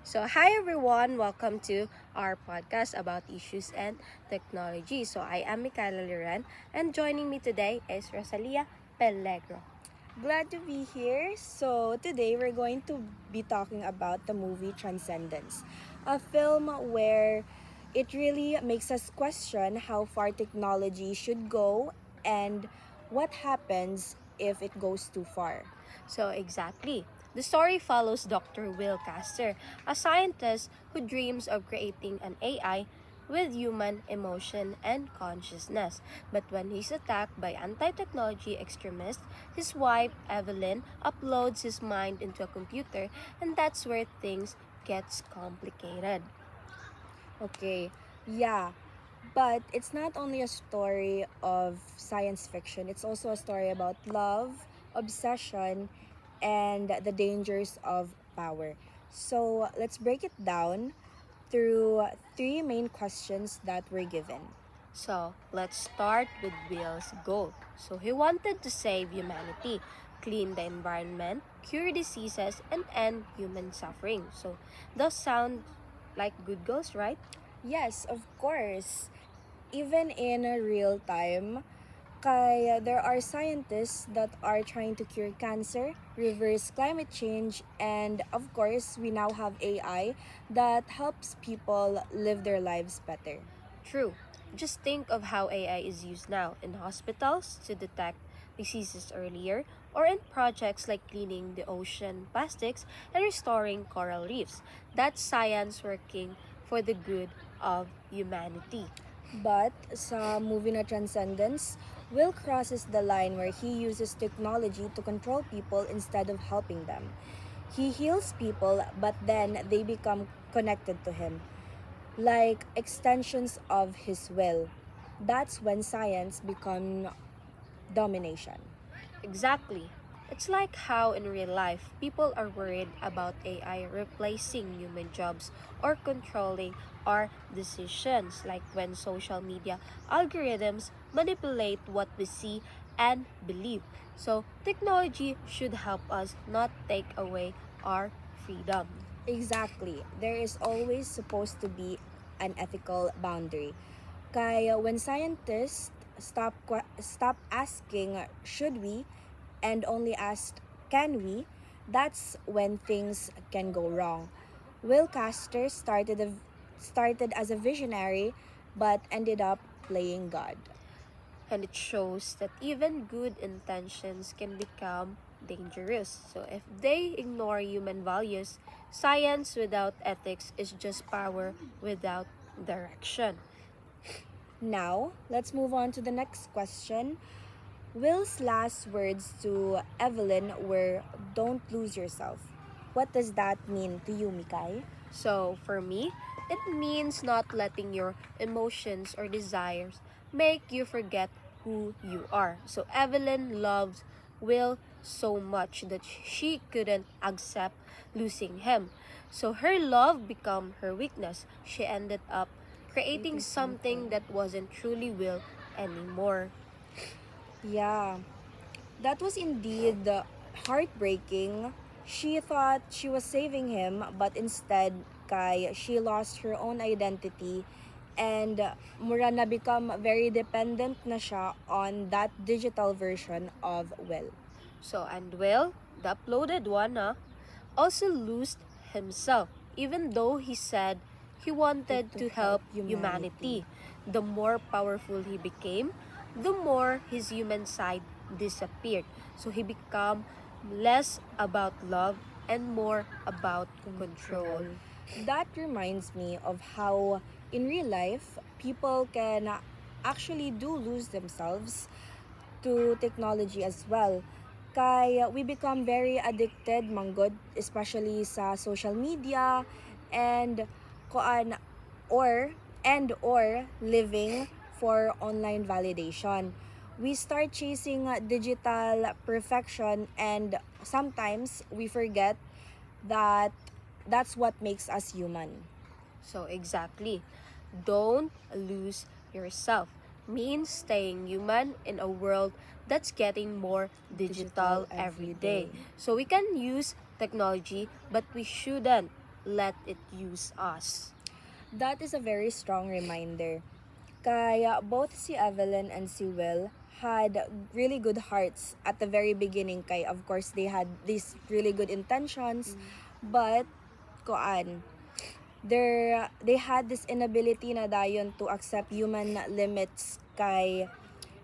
So, hi everyone, welcome to our podcast about issues and technology. So, I am Mae Kyla Lloren, and joining me today is Rosalea Peligro. Glad to be here. So, today we're going to be talking about the movie Transcendence, a film where it really makes us question how far technology should go and what happens if it goes too far. So, exactly. The story follows Dr. Will Caster, a scientist who dreams of creating an AI with human emotion and consciousness. But when he's attacked by anti-technology extremists, his wife, Evelyn, uploads his mind into a computer, and that's where things gets complicated. Okay, yeah, but it's not only a story of science fiction, it's also a story about love, obsession, and the dangers of power. So, let's break it down through three main questions that were given. So, let's start with Will's goal. So, he wanted to save humanity, clean the environment, cure diseases, and end human suffering. So, those sound like good goals, right? Yes, of course. Even in a real time, kaya there are scientists that are trying to cure cancer, reverse climate change, and of course, we now have AI that helps people live their lives better. True. Just think of how AI is used now in hospitals to detect diseases earlier, or in projects like cleaning the ocean plastics and restoring coral reefs. That's science working for the good of humanity. But sa movie na Transcendence, Will crosses the line where he uses technology to control people instead of helping them. He heals people, but then they become connected to him, like extensions of his will. That's when science becomes domination. Exactly. It's like how in real life, people are worried about AI replacing human jobs or controlling our decisions, like when social media algorithms manipulate what we see and believe. So, technology should help us, not take away our freedom. Exactly. There is always supposed to be an ethical boundary. Kaya when scientists stop asking should we and only ask can we, that's when things can go wrong. Will Caster started as a visionary but ended up playing God. And it shows that even good intentions can become dangerous. So if they ignore human values, science without ethics is just power without direction. Now, let's move on to the next question. Will's last words to Evelyn were don't lose yourself. What does that mean to you, Mikay? So for me, it means not letting your emotions or desires make you forget who you are. So Evelyn loves Will so much that she couldn't accept losing him. So her love became her weakness. She ended up creating something that wasn't truly Will anymore. Yeah, that was indeed heartbreaking. She thought she was saving him, but instead, she lost her own identity and mura na become very dependent na siya on that digital version of Will. So and Will, the uploaded one, also lost himself, even though he said he wanted to help humanity. The more powerful he became, the more his human side disappeared. So he became less about love and more about control. That reminds me of how in real life people can actually do lose themselves to technology as well. Kaya we become very addicted manggod, especially sa social media and kuan or or living for online validation. We start chasing digital perfection and sometimes we forget that that's what makes us human. So exactly, don't lose yourself means staying human in a world that's getting more digital every day. So we can use technology, but we shouldn't let it use us. That is a very strong reminder. Kaya both si Evelyn and si Will had really good hearts at the very beginning. Kay of course they had these really good intentions, but koan, they had this inability na dayon to accept human limits. Kay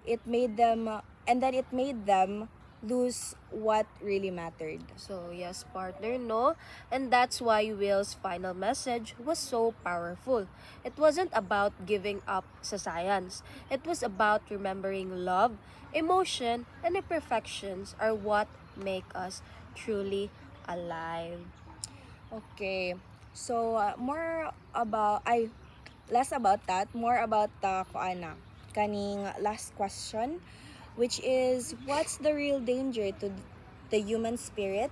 it made them lose what really mattered. So, yes, partner, no? And that's why Will's final message was so powerful. It wasn't about giving up sa science. It was about remembering love, emotion, and imperfections are what make us truly alive. Okay. So, less about that, more about kaning last question, which is what's the real danger to the human spirit?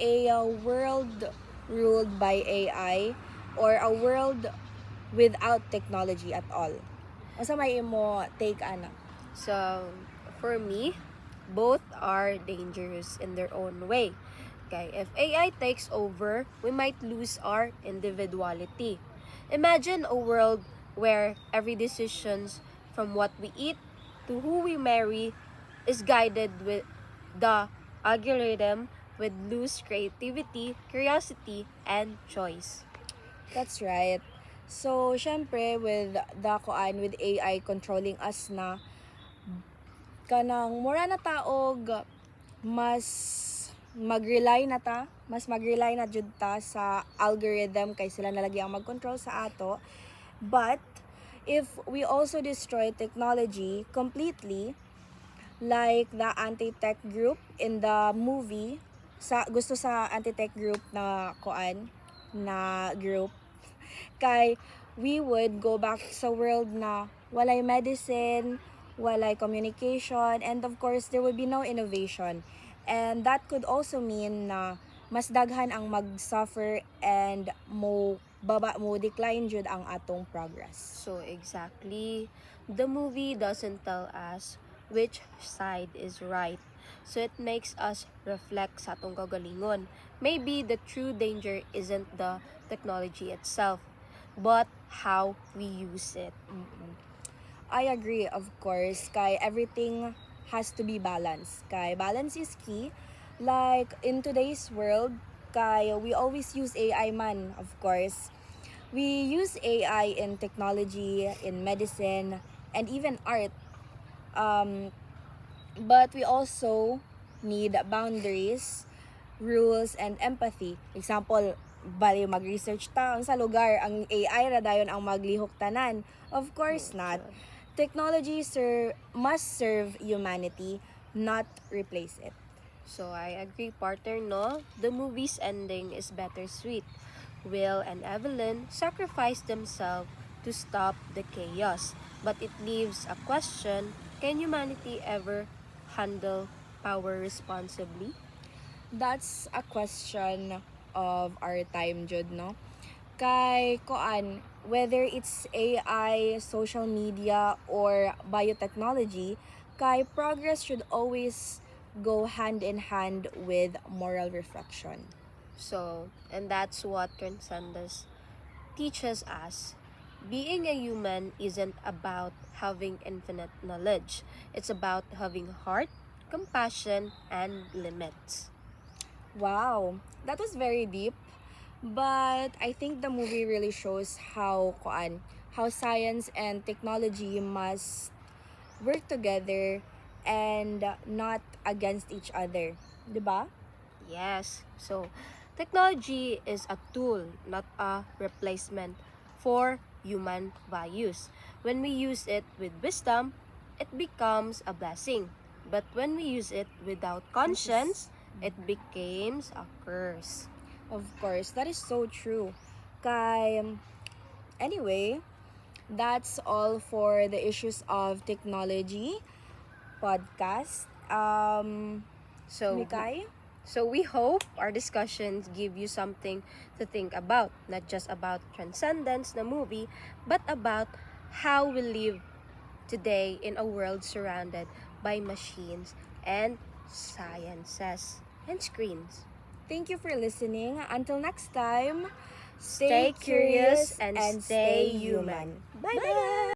A world ruled by AI or a world without technology at all? Asa may imo take ana? So, for me, both are dangerous in their own way. Okay, if AI takes over, we might lose our individuality. Imagine a world where every decisions from what we eat to who we marry is guided with the algorithm with loose creativity, curiosity, and choice. That's right. So, syempre, with AI controlling us na, kanang mura na taog mas mas mag-rely na jud ta sa algorithm kay sila na lagi ang mag-control sa ato. But if we also destroy technology completely, like the anti-tech group in the movie, gusto sa anti-tech group na group, kay we would go back sa world na walay medicine, walay communication, and of course there would be no innovation. And that could also mean na mas daghan ang mag-suffer and mo decline jud ang atong progress. So exactly, the movie doesn't tell us which side is right. So it makes us reflect sa atong kagalingon. Maybe the true danger isn't the technology itself, but how we use it. I agree, of course. Kay everything has to be balanced. Kay balance is key. Like in today's world, kay we always use AI man, of course. We use AI in technology, in medicine, and even art. But we also need boundaries, rules, and empathy. Example, bali mag-research ta sa lugar, ang AI ra dayon ang maglihok tanan. Of course not. Technology must serve humanity, not replace it. So I agree, partner, no? The movie's ending is bittersweet. Will and Evelyn sacrifice themselves to stop the chaos, but it leaves a question: can humanity ever handle power responsibly? That's a question of our time, Jud, no? Kay whether it's AI, social media, or biotechnology, kay progress should always go hand in hand with moral reflection. So, and that's what Transcendence teaches us. Being a human isn't about having infinite knowledge. It's about having heart, compassion, and limits. Wow, that was very deep. But I think the movie really shows how science and technology must work together and not against each other. 'Di ba? Yes. So, technology is a tool, not a replacement for human values. When we use it with wisdom, it becomes a blessing. But when we use it without conscience, it becomes a curse. Of course, that is so true. Kay anyway, that's all for the issues of technology podcast. So, Mikay? So we hope our discussions give you something to think about, not just about Transcendence, the movie, but about how we live today in a world surrounded by machines and sciences and screens. Thank you for listening. Until next time, Stay curious and stay human. Bye-bye!